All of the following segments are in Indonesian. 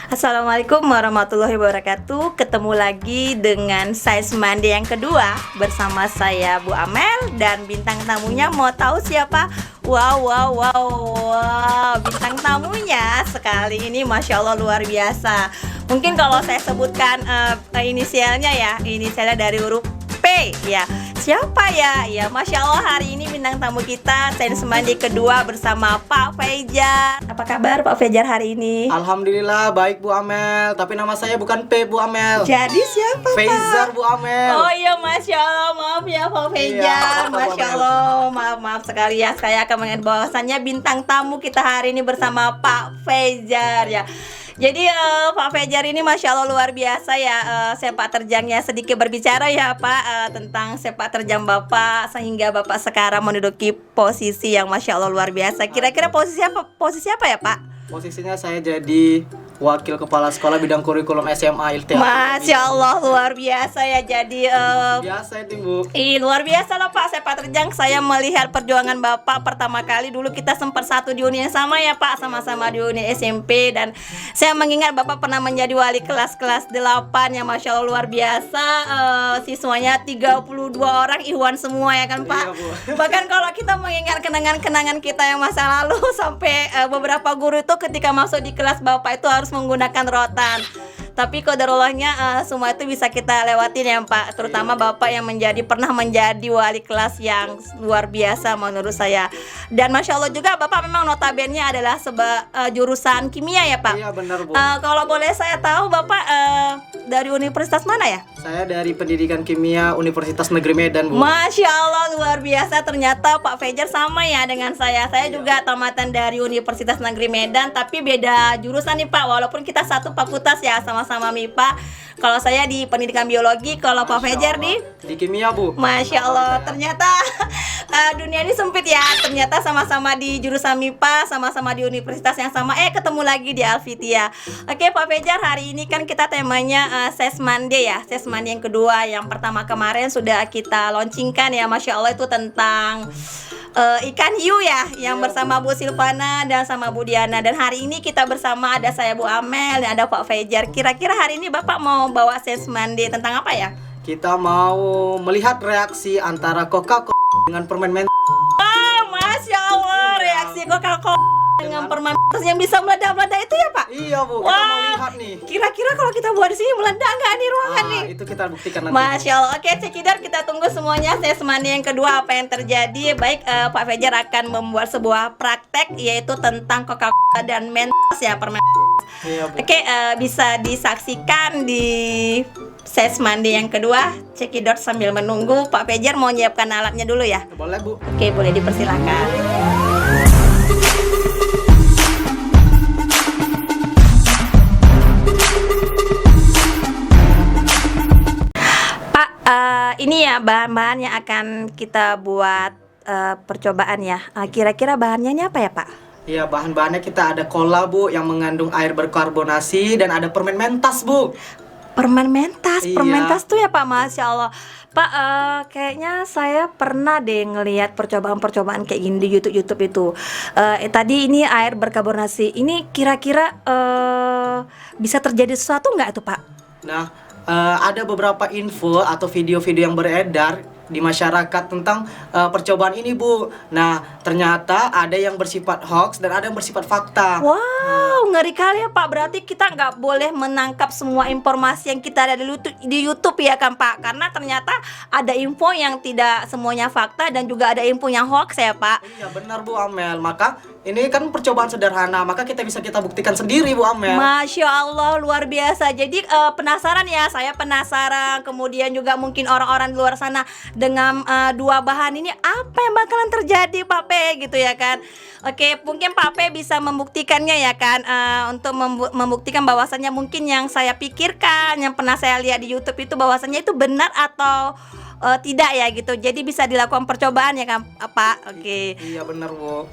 Assalamualaikum warahmatullahi wabarakatuh. Ketemu lagi dengan Saiz Mandi yang kedua bersama saya Bu Amel dan bintang tamunya mau tahu siapa? Wow, bintang tamunya sekali ini Masya Allah luar biasa. Mungkin kalau saya sebutkan inisialnya dari huruf P ya. Siapa ya? Ya Masya Allah hari ini bintang tamu kita Saiz Mandi kedua bersama Pak Fajar. Apa kabar Pak Fajar hari ini? Alhamdulillah baik Bu Amel. Tapi nama saya bukan P Bu Amel. Jadi siapa Pak? Faizar Bu Amel. Oh iya Masya Allah, maaf ya Pak Fajar. Iya, Masya Allah, maaf sekali ya. Saya akan mengingat bahwasannya bintang tamu kita hari ini bersama Pak Fajar ya. Jadi Pak Fajar ini Masya Allah luar biasa ya, sepak terjangnya sedikit berbicara ya Pak tentang sepak terjang Bapak sehingga Bapak sekarang menduduki posisi yang Masya Allah luar biasa. Kira-kira posisi apa ya Pak? Posisinya saya jadi Wakil Kepala Sekolah Bidang Kurikulum SMA ILTA. Masya Allah luar biasa ya. Jadi biasa itu Bu. luar biasa lah Pak sepak terjang. Saya melihat perjuangan Bapak pertama kali dulu kita sempat satu di uni yang sama ya Pak, sama-sama di uni SMP. Dan saya mengingat Bapak pernah menjadi wali kelas 8 yang Masya Allah luar biasa. Siswanya 32 orang Ikhwan semua ya kan Pak. Iya, Bu. Bahkan kalau kita mengingat kenangan-kenangan kita yang masa lalu sampai beberapa guru itu ketika masuk di kelas Bapak itu harus menggunakan rotan. Tapi qadarullahnya semua itu bisa kita lewatin ya Pak. Terutama Bapak yang pernah menjadi wali kelas yang luar biasa menurut saya. Dan Masya Allah juga Bapak memang notabene adalah jurusan kimia ya Pak. Iya benar Bu. Kalau boleh saya tahu Bapak dari universitas mana ya? Saya dari Pendidikan Kimia Universitas Negeri Medan Bu. Masya Allah luar biasa. Ternyata Pak Fajar sama ya dengan saya. Saya juga tamatan dari Universitas Negeri Medan, tapi beda jurusan nih Pak. Walaupun kita satu fakultas ya, sama-sama MIPA. Kalau saya di pendidikan biologi, kalau Pak Fajar di kimia Bu. Masya Allah, ternyata dunia ini sempit ya. Ternyata sama-sama di jurusan MIPA, sama-sama di universitas yang sama. Ketemu lagi di Alfitia. Oke Pak Fajar, hari ini kan kita temanya Saiz Mandi ya. Saiz Mandi yang kedua. Yang pertama kemarin sudah kita launchingkan ya. Masya Allah itu tentang ikan hiu ya, yang bersama Bu Silvana dan sama Bu Diana. Dan hari ini kita bersama ada saya Bu Amel dan ada Pak Fajar. Kira-kira hari ini Bapak mau bawa Saiz Mandi tentang apa ya? Kita mau melihat reaksi antara Coca-Cola dengan permen mentos. Oh, Masya Allah, reaksi Coca-Cola dengan permen yang bisa meledak-meledak itu ya Pak? Iya Bu, kita mau lihat nih. Kira-kira kalau kita buat di sini meledak nggak nih ruangan nih? Itu kita buktikan nanti. Masya Allah. Oke cekidot, kita tunggu semuanya Saiz Mandi yang kedua apa yang terjadi. Baik, Pak Fajar akan membuat sebuah praktek yaitu tentang Coca-Cola dan mentos ya, permen. Iya Bu. Oke, bisa disaksikan di Saiz Mandi yang kedua. Cekidot sambil menunggu Pak Fajar mau nyiapkan alatnya dulu ya. Boleh Bu. Oke, boleh dipersilakan. Pak, ini ya bahan-bahan yang akan kita buat percobaan ya. Kira-kira bahannya ini apa ya Pak? Iya, bahan-bahannya kita ada cola Bu yang mengandung air berkarbonasi dan ada permen mentas Bu. Permen mentas, Iya. permen mentas tuh ya Pak, Masya Allah. Pak, kayaknya saya pernah deh ngelihat percobaan-percobaan kayak gini di YouTube itu. Tadi ini air berkarbonasi. Ini kira-kira bisa terjadi sesuatu nggak tuh Pak? Nah, ada beberapa info atau video-video yang beredar di masyarakat tentang percobaan ini Bu. Nah, ternyata ada yang bersifat hoax dan ada yang bersifat fakta. Wow, ngeri kali ya Pak. Berarti kita nggak boleh menangkap semua informasi yang kita ada di YouTube ya kan Pak. Karena ternyata ada info yang tidak semuanya fakta dan juga ada info yang hoax ya Pak. Iya benar Bu Amel. Maka ini kan percobaan sederhana, maka kita buktikan sendiri Bu Amel. Masya Allah luar biasa. Jadi penasaran ya, saya penasaran. Kemudian juga mungkin orang-orang di luar sana dengan dua bahan ini apa yang bakalan terjadi Pak P gitu ya kan. Oke, mungkin Pak P bisa membuktikannya ya kan, untuk membuktikan bahwasannya mungkin yang saya pikirkan, yang pernah saya lihat di YouTube itu bahwasannya itu benar atau tidak ya gitu. Jadi bisa dilakukan percobaan ya kan Pak. Oke. Iya benar Bu.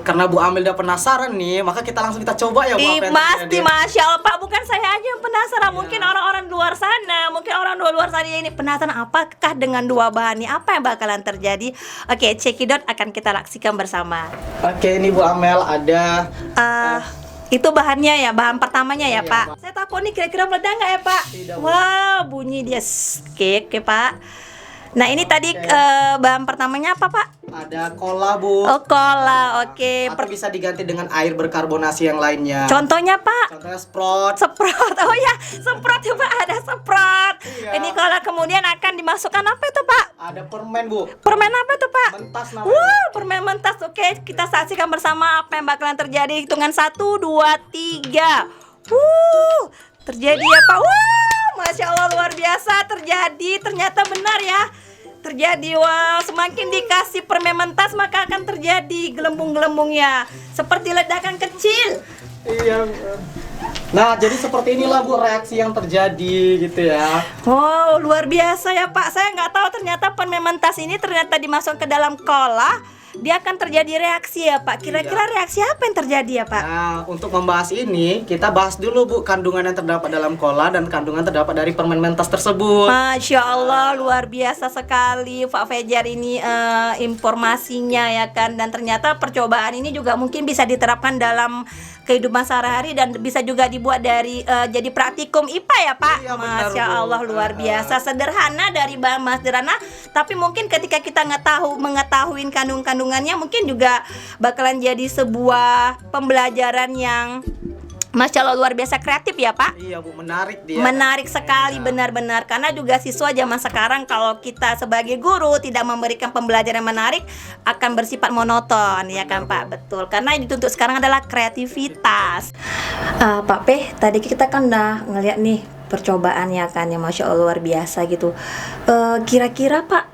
Karena Bu Amel udah penasaran nih, maka kita coba ya Bu. Pasti Masya Allah Pak, bukan saya aja yang penasaran, mungkin orang-orang di luar sana, mungkin orang di luar sana ini penasaran apakah dengan dua bahan ini apa yang bakalan terjadi. Oke, cekidot akan kita laksikan bersama. Oke, ini Bu Amel ada Itu bahannya ya, bahan pertamanya ya, Iya, Pak. Pak. Saya takut nih kira-kira meledak nggak ya, Pak? Tidak, Bu. Wow, bunyi dia. Oke, Pak. Nah, ini tadi bahan pertamanya apa, Pak? Ada cola, Bu. Oh, cola. Oke. Atau bisa diganti dengan air berkarbonasi yang lainnya. Contohnya, Pak? Contohnya Sprott. Semprot. Oh ya, semprot ya, Pak. Ada semprot. Iya. Ini cola kemudian akan dimasukkan apa itu, Pak? Ada permen, Bu. Permen apa itu, Pak? Mentas namanya. Wah, permen mentas. Oke, kita saksikan bersama apa yang bakalan terjadi. Hitungan 1, 2, 3. Terjadi apa? Masya Allah, luar biasa terjadi. Ternyata benar ya. Terjadi, wow, semakin dikasih permen mentas maka akan terjadi gelembung-gelembungnya seperti ledakan kecil. Iya. Nah, jadi seperti inilah, Bu, reaksi yang terjadi gitu ya. Wow, luar biasa ya, Pak. Saya nggak tahu ternyata permen mentas ini ternyata dimasukkan ke dalam cola, dia akan terjadi reaksi ya, Pak. Kira-kira reaksi apa yang terjadi ya, Pak? Nah, untuk membahas ini, kita bahas dulu, Bu, kandungan yang terdapat dalam cola dan kandungan terdapat dari permen mentas tersebut. Masya Allah, luar biasa sekali Pak Fajar ini informasinya ya kan. Dan ternyata percobaan ini juga mungkin bisa diterapkan dalam kehidupan sehari-hari dan bisa juga dibuat dari jadi praktikum IPA ya, Pak. Iya, benar, Masya Bu. Allah, luar biasa. Sederhana dari bahan sederhana, tapi mungkin ketika kita mengetahui kandungannya mungkin juga bakalan jadi sebuah pembelajaran yang Masya Allah luar biasa kreatif ya, Pak. Iya, Bu, menarik dia. Menarik sekali, Iya. benar-benar. Karena juga siswa zaman sekarang kalau kita sebagai guru tidak memberikan pembelajaran yang menarik akan bersifat monoton, ya kan, Pak? Betul. Karena yang dituntut sekarang adalah kreativitas. Pak P, tadi kita kan udah ngeliat nih percobaannya kan, ya Masya Allah luar biasa gitu. Kira-kira Pak,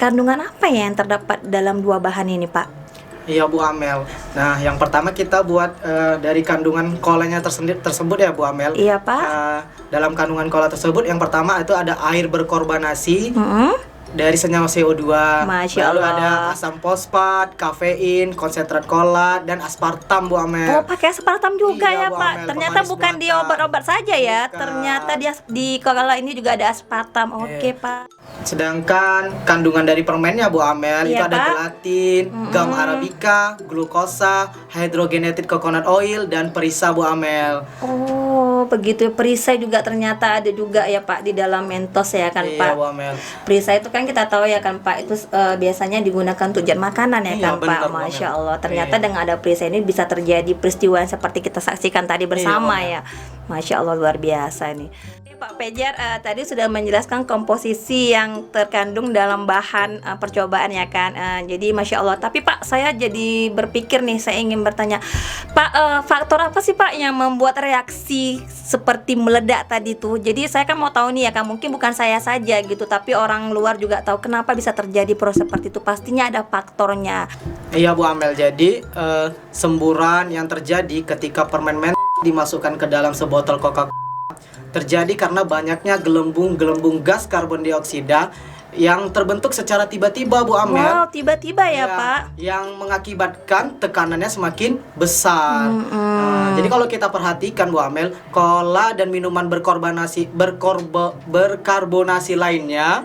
kandungan apa ya yang terdapat dalam dua bahan ini, Pak? Iya, Bu Amel. Nah, yang pertama kita buat dari kandungan kolanya tersebut ya, Bu Amel. Iya, Pak. Dalam kandungan kola tersebut yang pertama itu ada air berkarbonasi dari senyawa CO2. Masya Lalu Allah. ada asam fosfat, kafein, konsentrat kola dan aspartam, Bu Amel. Oh, pakai aspartam juga Iya, ya, Bu Pak. Amel, Ternyata pemanis bukan di buatan. obat-obat saja ya. Bukan. Ternyata dia di cola ini juga ada aspartam. Oke, Pak. Sedangkan kandungan dari permennya, Bu Amel, Iya, itu ada Pak. gelatin, gum arabica, glukosa, hydrogenated coconut oil dan perisa, Bu Amel. Oh, begitu. Perisai juga ternyata ada juga ya, Pak, di dalam Mentos ya kan, Iya, Pak. Bu Amel. Perisai itu kan kita tahu ya kan, Pak, itu biasanya digunakan untuk zat makanan ya Iya, kan, benar, Pak. Bu Amel. Masya Allah. Ternyata Iya. dengan ada perisai ini bisa terjadi peristiwa yang seperti kita saksikan tadi bersama Iya, ya. Masya Allah luar biasa nih. Pak Fajar tadi sudah menjelaskan komposisi yang terkandung dalam bahan percobaan ya kan. Jadi Masya Allah. Tapi Pak, saya jadi berpikir nih, saya ingin bertanya, Pak, faktor apa sih Pak yang membuat reaksi seperti meledak tadi tuh? Jadi saya kan mau tahu nih ya kan, mungkin bukan saya saja gitu, tapi orang luar juga tahu kenapa bisa terjadi proses seperti itu. Pastinya ada faktornya. Iya, Bu Amel. Jadi semburan yang terjadi ketika permen mentas dimasukkan ke dalam sebotol Coca-Cola terjadi karena banyaknya gelembung-gelembung gas karbon dioksida yang terbentuk secara tiba-tiba, Bu Amel. Wow, tiba-tiba ya, Pak. Yang mengakibatkan tekanannya semakin besar. Jadi kalau kita perhatikan, Bu Amel, cola dan minuman berkarbonasi lainnya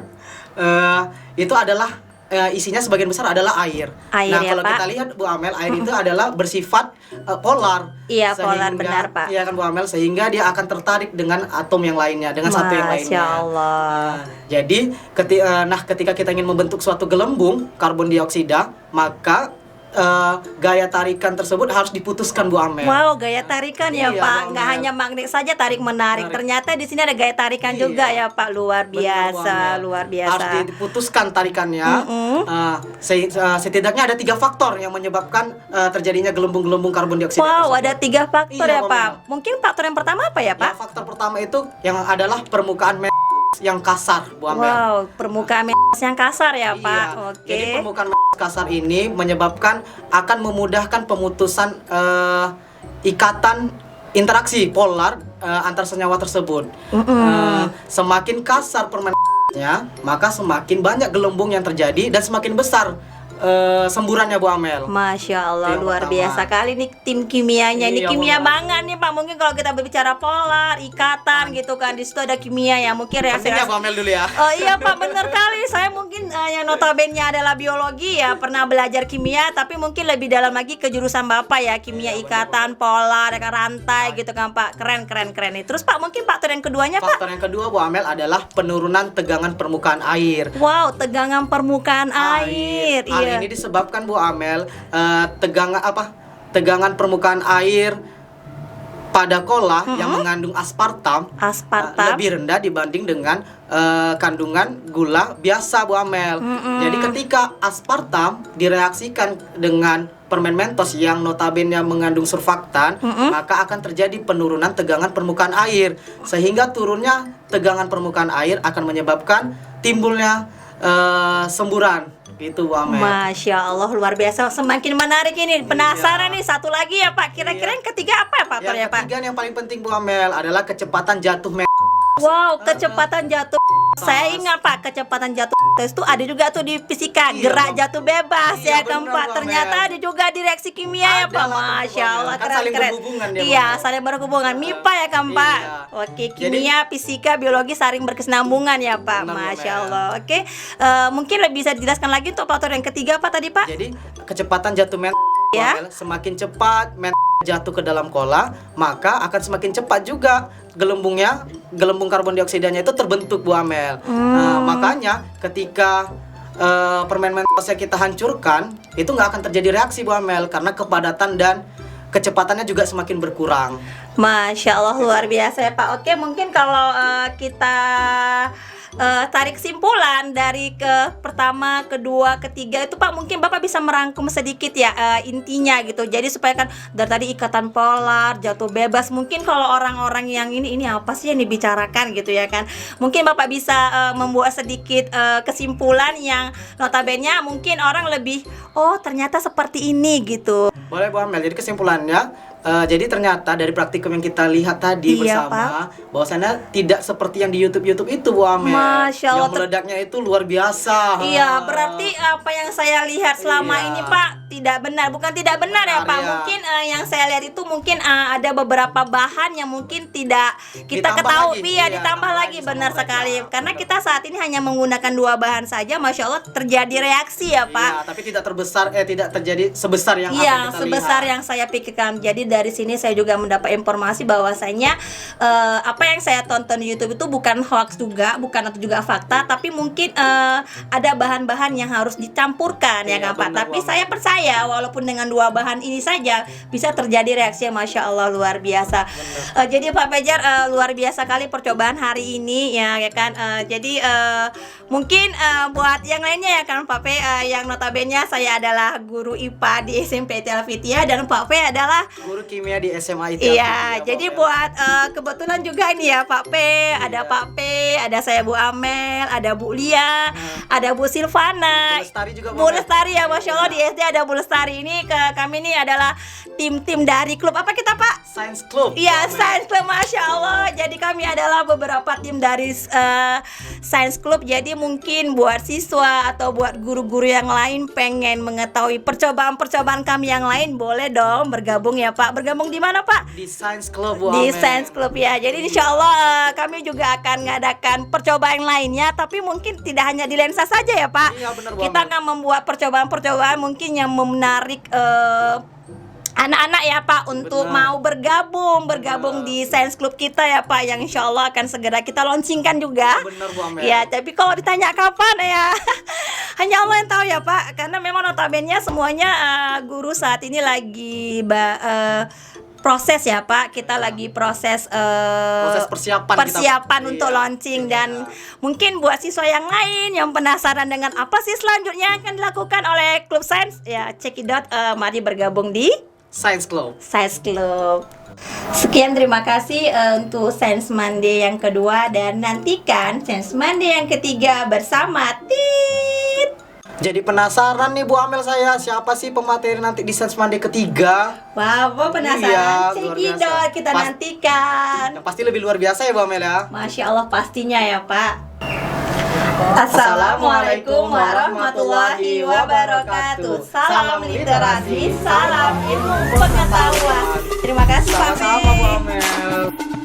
itu adalah isinya sebagian besar adalah air. Air Nah, ya, kalau Pak. kita lihat, Bu Amel, air itu adalah bersifat polar. Iya, polar, benar, Pak. Iya kan, Bu Amel, sehingga dia akan tertarik dengan atom yang lainnya, dengan satu yang lainnya. Masya Allah. Jadi, ketika kita ingin membentuk suatu gelembung karbon dioksida, maka gaya tarikan tersebut harus diputuskan, Bu Amel. Wow, gaya tarikan ya, Iya, Pak. Bu Nggak Amel. hanya magnet saja tarik menarik. Ternyata di sini ada gaya tarikan Iya. juga ya, Pak. Luar Benar, Bu biasa, Amel. luar Harus biasa. diputuskan tarikannya. Setidaknya ada 3 faktor yang menyebabkan terjadinya gelembung-gelembung karbon dioksida. Wow, tersebut. ada 3 faktor Iya, ya, Bu Pak. Amel. Mungkin faktor yang pertama apa ya, Ya, Pak? faktor pertama itu yang adalah permukaan yang kasar, Bu Amel. Wow, permukaan yang kasar ya, Iya. Pak. Oke. Jadi permukaan kasar ini menyebabkan akan memudahkan pemutusan ikatan interaksi polar antar senyawa tersebut. Semakin kasar permennya, maka semakin banyak gelembung yang terjadi dan semakin besar semburannya Bu Amel. Masya Allah, Itu yang luar pertama. biasa kali nih tim kimianya. Ini Iya, kimia Bu. banget nih Pak. Mungkin kalau kita berbicara polar, ikatan gitu kan, di situ ada kimia ya. Mungkin Pentingnya Bu reaksi. Amel dulu ya. Oh iya Pak, bener kali. Saya mungkin yang notabene adalah biologi ya, pernah belajar kimia, tapi mungkin lebih dalam lagi ke jurusan Bapak ya, kimia Iya, ikatan, polar, ya kan, rantai gitu kan Pak. Keren nih. Terus Pak, mungkin faktor yang keduanya Pak. Faktor yang kedua Bu Amel adalah penurunan tegangan permukaan air. Wow, tegangan permukaan air. Hal Iya. ini disebabkan Bu Amel tegangan permukaan air pada kola yang mengandung aspartam Aspartam. lebih rendah dibanding dengan kandungan gula biasa Bu Amel. Jadi ketika aspartam direaksikan dengan permen Mentos yang notabene mengandung surfaktan, maka akan terjadi penurunan tegangan permukaan air, sehingga turunnya tegangan permukaan air akan menyebabkan timbulnya semburan gitu Bu Amel. Masya Allah, luar biasa. Semakin menarik ini. Penasaran nih, satu lagi ya Pak. Kira-kira yang ketiga apa ya faktornya Yang Pak? ketiga yang paling penting Bu Amel adalah kecepatan jatuh Wow, kecepatan jatuh. Saya ingat Pak, kecepatan jatuh itu ada juga tuh di fisika, Iya, gerak Bang. jatuh bebas Iya, ya kan benar, Pak. Bang, Ternyata Mel. ada juga di reaksi kimia ya Ada Pak. lah, Masya Bang, Allah, Mel. Kan saling keren. berhubungan dia, Iya, Bang, Mel. saling berhubungan. MIPA ya kan Pak. Iya. Oke, kimia, fisika, biologi saling berkesinambungan ya Pak. Benar, Bang, Masya Mel. Allah. Oke, mungkin lebih bisa dijelaskan lagi untuk faktor yang ketiga Pak tadi Pak? Jadi kecepatan jatuh Ya. semakin cepat jatuh ke dalam kola, maka akan semakin cepat juga gelembung karbon dioksidanya itu terbentuk Bu Amel. Nah, makanya ketika permen Mentosnya kita hancurkan, itu nggak akan terjadi reaksi Bu Amel karena kepadatan dan kecepatannya juga semakin berkurang. Masya Allah, luar biasa ya Pak. Oke, mungkin kalau kita tarik kesimpulan dari ke pertama, kedua, ketiga itu Pak, mungkin Bapak bisa merangkum sedikit ya intinya gitu. Jadi supaya kan dari tadi ikatan polar, jatuh bebas, mungkin kalau orang-orang yang ini apa sih yang dibicarakan gitu ya kan. Mungkin Bapak bisa membuat sedikit kesimpulan yang notabene mungkin orang lebih ternyata seperti ini gitu. Boleh Bu Amel. Jadi kesimpulannya, jadi ternyata dari praktikum yang kita lihat tadi Iya, bersama, bahwasannya tidak seperti yang di YouTube itu Bu Amel. Masya Allah. Yang meledaknya itu luar biasa. Iya, berarti apa yang saya lihat selama Iya. ini Pak tidak benar, bukan tidak benar ya Benar, Pak. ya. Mungkin yang saya lihat itu mungkin ada beberapa bahan yang mungkin tidak kita Ditambah ketahui, lagi. ya Iya, ditambah tambah lagi, lagi benar sama sekali. mereka. Karena Benar. kita saat ini hanya menggunakan 2 bahan saja, Masya Allah terjadi reaksi ya Pak. Iya, tapi tidak terjadi sebesar yang Iya, apa yang kita sebesar lihat. yang saya pikirkan. Jadi dari sini saya juga mendapat informasi bahwasanya apa yang saya tonton di YouTube itu bukan hoax juga, bukan atau juga fakta, tapi mungkin ada bahan-bahan yang harus dicampurkan ya Iya, kan Pak. benar, Tapi Bu Amel. saya percaya walaupun dengan 2 bahan ini saja bisa terjadi reaksi yang Masya Allah luar biasa. Jadi Pak Fajar luar biasa kali percobaan hari ini ya kan. Jadi mungkin buat yang lainnya ya kan Pak P, yang notabene saya adalah guru IPA di SMP Alfitia dan Pak P adalah Guru kimia di SMA itu. iya, jadi buat kebetulan juga ini ya Pak P, ada Pak P, ada saya Bu Amel, ada Bu Lia, ada Bu Silvana, Bu Lestari juga, Bu Bu Amel. Lestari ya, Masya Allah di SD ada Bu Lestari. Ini kami ini adalah tim dari klub apa kita Pak? Science Club. Iya, Bu Amel. Science Club, Masya Allah. Jadi kami adalah beberapa tim dari Science Club. Jadi mungkin buat siswa atau buat guru-guru yang lain pengen mengetahui percobaan-percobaan kami yang lain, boleh dong bergabung ya Pak. Bergabung di mana Pak? Di Science Club Bu Di Amel. Science Club ya. Jadi insya Allah kami juga akan mengadakan percobaan lainnya, tapi mungkin tidak hanya di lensa saja ya Pak. Iya, benar, Bu Kita Amel. akan membuat percobaan-percobaan mungkin yang menarik anak-anak ya Pak untuk Benar. mau bergabung di Science Club kita ya Pak, yang insya Allah akan segera kita launchingkan juga. Benar, Bu Amel. Ya, tapi kalau ditanya kapan ya hanya Allah yang tahu ya Pak, karena memang notabene semuanya guru saat ini lagi proses ya Pak, kita lagi proses Proses persiapan kita. untuk Iya. launching. Dan Iya. mungkin buat siswa yang lain yang penasaran dengan apa sih selanjutnya yang akan dilakukan oleh Klub Sains, ya cekidot, mari bergabung di Science Club. Science Club. Sekian, terima kasih untuk Science Monday yang kedua, dan nantikan Science Monday yang ketiga bersama Tit. Jadi penasaran nih Bu Amel saya, siapa sih pemateri nanti di Science Monday ketiga? Wow, penasaran? Iya, luar Cekidot, biasa. kita nantikan. Yang pasti lebih luar biasa ya Bu Amel ya. Masya Allah pastinya ya Pak. Assalamualaikum warahmatullahi wabarakatuh. Salam literasi, salam ilmu pengetahuan. Terima kasih Pak Sama-sama Bu Fe. Amel.